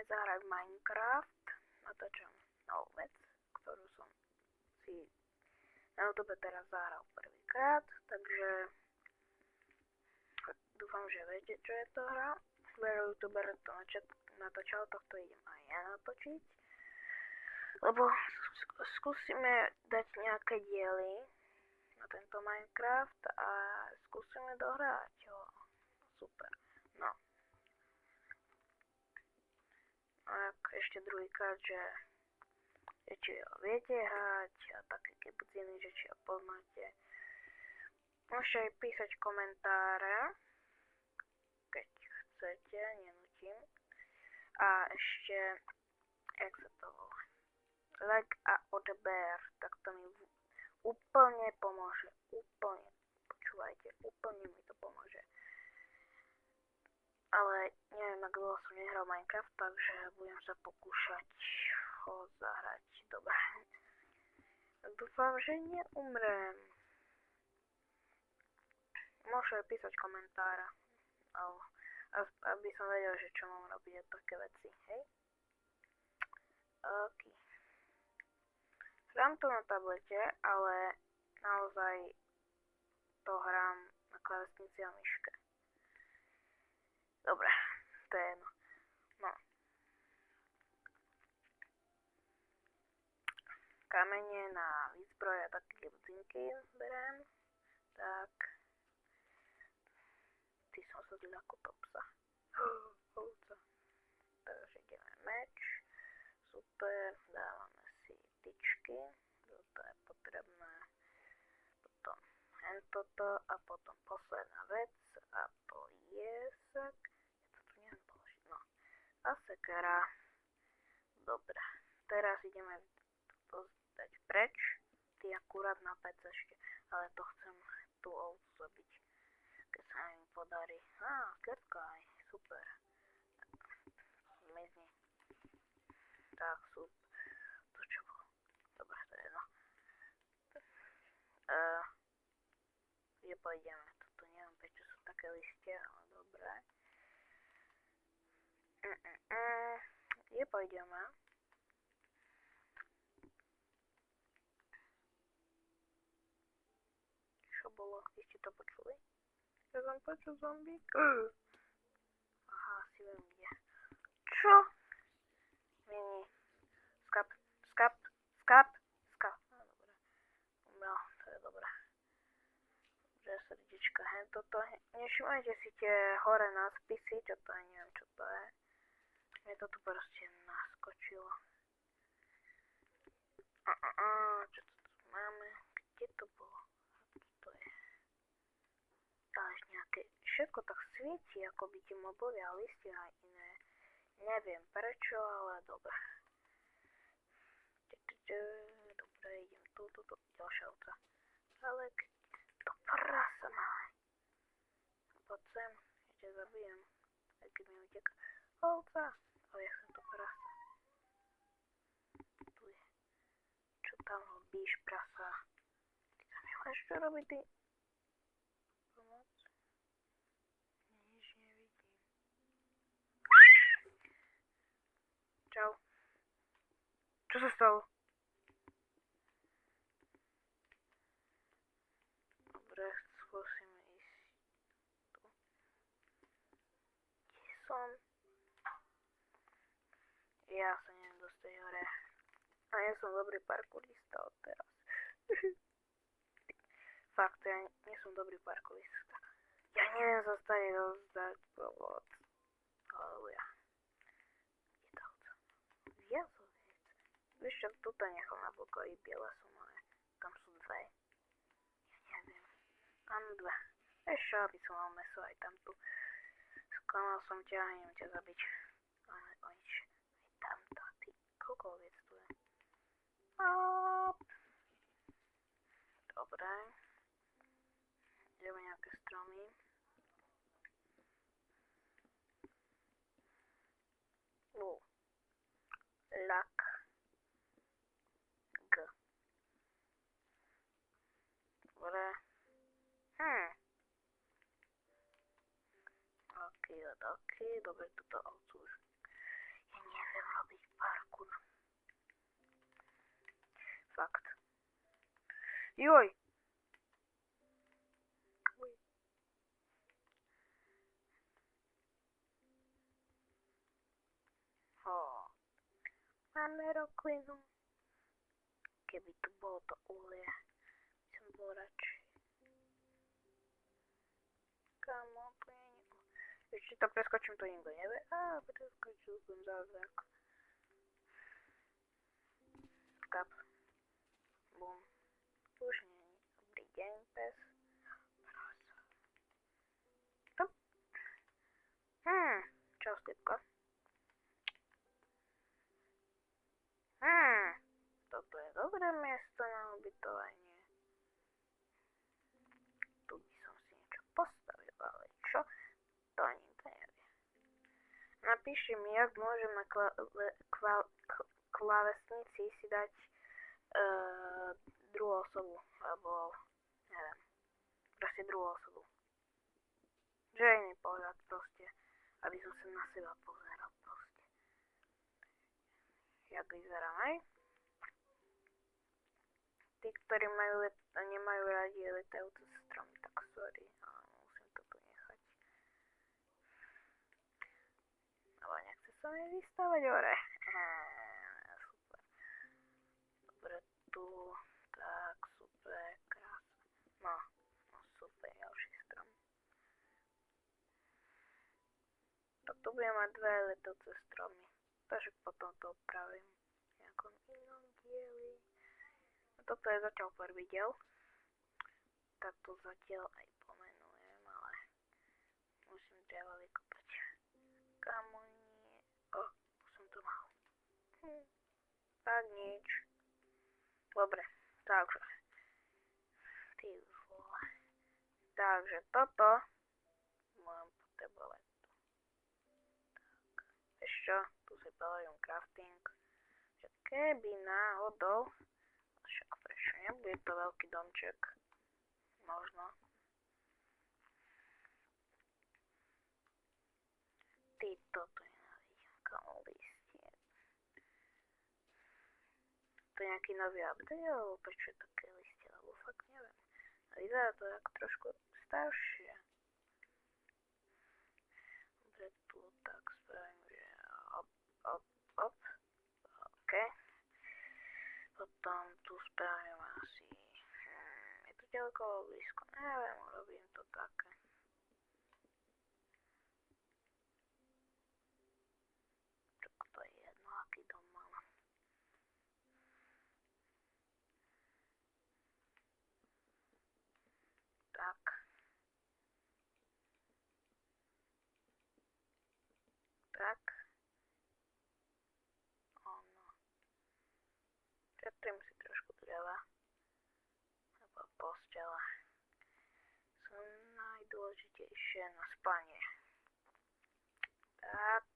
ideme zahrať Minecraft. Natáčam novú vec, ktorú som si na YouTube teraz zahral prvýkrát, takže dúfam, že viete, čo je to hra. Veľa youtuber to natáčal, tohto idem aj ja natočiť. Lebo skúsime dať nejaké diely na tento Minecraft a skúsime dohrať ho. Super. No. A ešte druhýkrát, že či ho viete hrať a také kebuciny, že či ho poznáte. Môžete aj písať komentáre, keď chcete, nenutím. A ešte, jak sa to volá, like a odber, tak to mi úplne pomôže. Úplne, počúvajte, úplne mi to pomôže. Ale neviem, ak dlho som nehral Minecraft, takže budem sa pokúšať ho zahrať. Dobre. Dúfam, že neumrem. Môžem písať komentára. Aby som vedel, že čo mám robiť a také veci, hej? OK. Hrám to na tablete, ale naozaj to hrám na klávesnici a myške. Dobre, to je jedno. No. Kamene na výzbroj a také budzinky beriem. Tak. Ty som sa zľakol psa. Ovca. Takže ideme meč. Super, dávame si tyčky. Toto je potrebné. Potom toto a potom posledná vec. A to je sek. Ja to tu neviem položiť. No. A sekera. Dobre. Teraz ideme to dať preč. Ty akurát na pec ešte. Ale to chcem tú ovcu zabiť. Keď sa mi podarí. Kletka aj. Super. Zmizni. Tak, super. To čo bolo? Dobre, to je jedno. Kde pôjdeme? Toto neviem, prečo sú také listie, ale dobré. Kde pôjdeme? Čo bolo? Vy ste to počuli? Ja som počul zombík. Aha, si viem kde. Čo? Mini. Skap. Dobre. No, to je dobré. Že srdiečka, toto. Nevšimajte si tie hore náspisy, čo to je, neviem čo to je. Mne to tu proste naskočilo. Čo to tu máme? Kde to bolo? Čo to je? Až nejaké, všetko tak svieti, ako by tie mobovia a listia aj iné. Neviem prečo, ale dobre. Dobre, idem tu, ďalšia ovca. Ale to prasa malé. Poď sem, ja ťa zabijem. Aj keď mi uteká. Ovca! Ale ja som to prasa. Tu je. Čo tam robíš, prasa? Ty tam nemáš čo robiť, ty? Nič nevidím. Čau. Čo sa stalo? Dobre, skúsime ísť tu. Kde som? Ja sa neviem dostať hore. A ja som dobrý parkourista od teraz. Fakt, ja nie som dobrý parkourista. Ja neviem sa stať rozdať pomoc. Aleluja. Je to ovca. Viazovec. Vieš čo, tuto nechal na pokoji, biele sú moje. Tam sú dve. Ja neviem. Tam dve. Vieš čo, aby som mal meso aj tam tu. Sklamal som ťa a idem ťa zabiť. Ale o nič. Aj tamto. Ty, koľko oviec tu je? Dobre. Ideme nejaké stromy. Lak. G. Dobre. Ok, dobre, túto ovcu už. Ja fakt. Joj. Máme roklinu. Keby tu bolo to uhlie, som bol radšej. Kamo, tu nie je nikto. Ešte to preskočím, to nikto nevie. Preskočil som zázrak. Skap. Bum. Už nie je. Dobrý deň, pes. Stop. Čau, Stepka. Toto je dobré miesto na ubytovanie. Tu by som si niečo postavil, ale čo? To nikto nevie. Napíši mi, jak môžem na klávesnici si dať druhú osobu, alebo neviem, proste druhú osobu. Že je iný pohľad proste, aby som sa na seba pozeral proste. Jak vyzerám, aj? Tí, ktorí nemajú radi letajúce stromy, tak sorry, ale musím to tu nechať. Ale nechce sa mi vystávať hore. Super. Dobre, tu, tak, super, krásne. No, super, ďalší strom. Tak tu budem mať dve letajúce stromy, takže potom to opravím v nejakom inom dieli. Toto je zatiaľ prvý diel, tak to zatiaľ aj pomenujem, ale musím dreva vykopať. Kamo nie, už som to mal. Tak nič. Dobre, takže. Ty vole. Takže toto budem potrebovať tu. Tak, ešte, tu si pelajem crafting, že keby náhodou, však prečo nebude to veľký domček, možno. Ty toto nenávidím, kamo listie. To je nejaký nový update, alebo prečo je také listie, alebo fakt neviem. A vyzerá to ako trošku staršie. Dobre, tu tak spravím, že op, ok. Potom tu spravím asi, je to ďaleko blízko, neviem, urobím to také. Tak to je jedno, aký dom mám. Tak. Tak. Ono. Šetrím si trošku dreva. Alebo postele. Sú najdôležitejšie na spanie. Tak.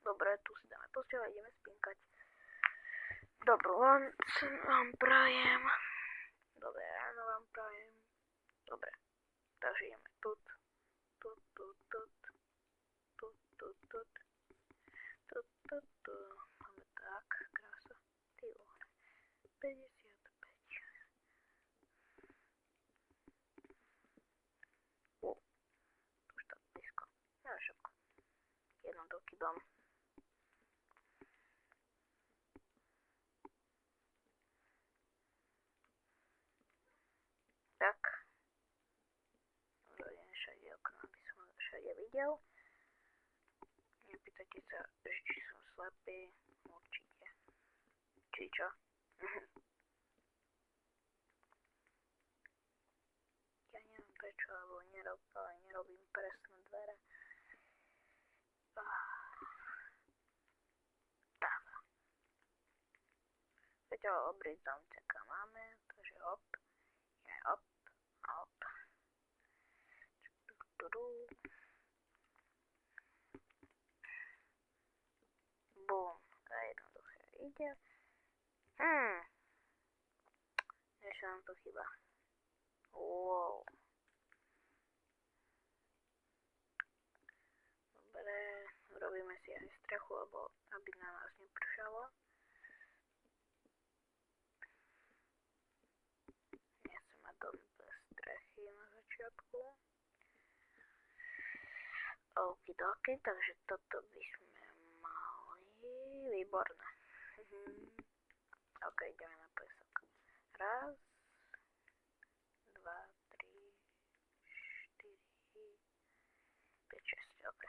Dobre, tu si dáme postele, ideme spinkať. Dobrú noc vám prajem. Dobré ráno vám prajem. Dobre, takže ideme tut. Máme tak, krása. Ty vole. 55. Už tak blízko. No však. Jednoduchý dom. Tak. Rozhodím všade okno, aby som ho všade videl. Nepýtajte sa, či som slepý. Určite. Či čo? Ja neviem prečo, alebo nerobím presné dvere. Tak. Zatiaľ obrý domčeka máme, takže hop. Je hop. Bum, to je jednoduché. Ide. Ešte nám to chýba. Wow. Dobre, Urobíme si aj strechu, lebo aby na nás nepršalo. Nechcem mať dom bez strechy na začiatku. Okidoki, takže toto by sme mali. Výborné. Ok, ideme na pesok. Raz, 2, 3, 4, 5, 6, ok.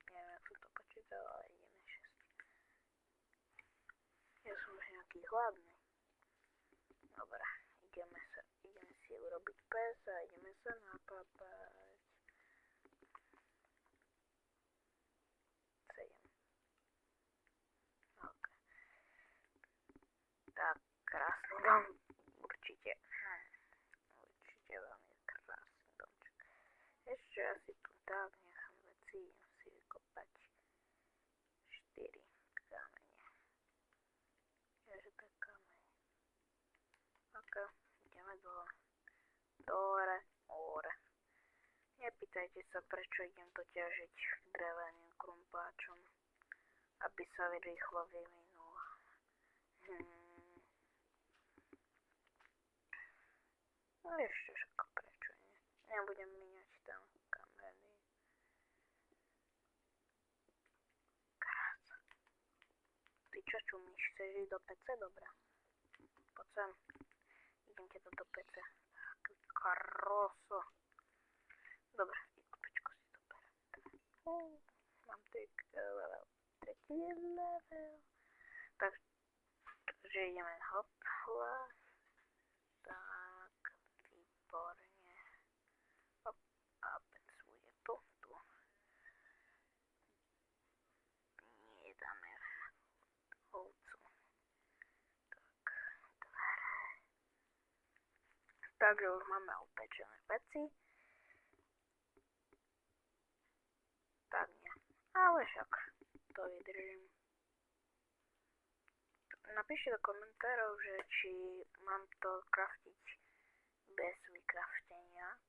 Neviem, jak som to počítal, ale ideme 6. Ja som už nejaký hladný. Dobre, ideme si urobiť pes a ideme sa napapať. 7. Ok. Tak, krásny dom. Určite. Určite veľmi krásny domček. Ešte asi tu tak nechám veci, idem si vykopať 4 kamene. Ježe to je kameň. Ok, ideme dole. Hore. Nepýtajte sa, prečo idem to ťažiť dreveným krumpáčom, aby sa rýchlo vyvinul. No ešte však prečo nie? Nebudem míňať tam kameny. Krása. Ty čo čumíš? Chceš ísť do pece? Dobre. Poď sem. Idem ťa do pece. Tak, karoso. Dobre, pečko si to berem. Mám level. 3. level. Takže ideme hopla. Tak, výborne. Hop, a pec bude tu. Nie dáme ovcu. Tak, dvere. Takže už máme upečené veci. Tak nie. Ale však to vydržím. Napíšte do komentárov, že či mám to craftiť bez vycraftenia.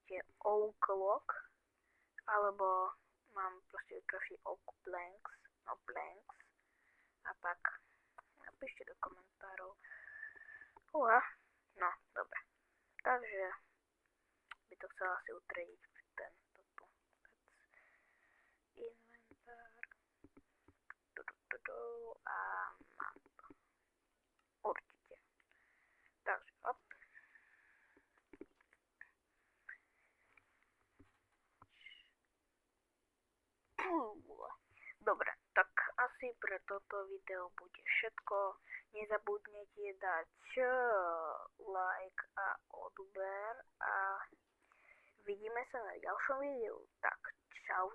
Tie oak log, alebo mám proste vycraftiť oak planks, a tak. Napíšte do komentárov. No, dobre. Takže by to chcela asi utrediť tento tu. Inventár. A mám to. Určite. Takže hop. Dobre, tak asi pre toto video bude všetko. Nezabudnite dať like a odber a vidíme sa na ďalšom videu. Tak, čau.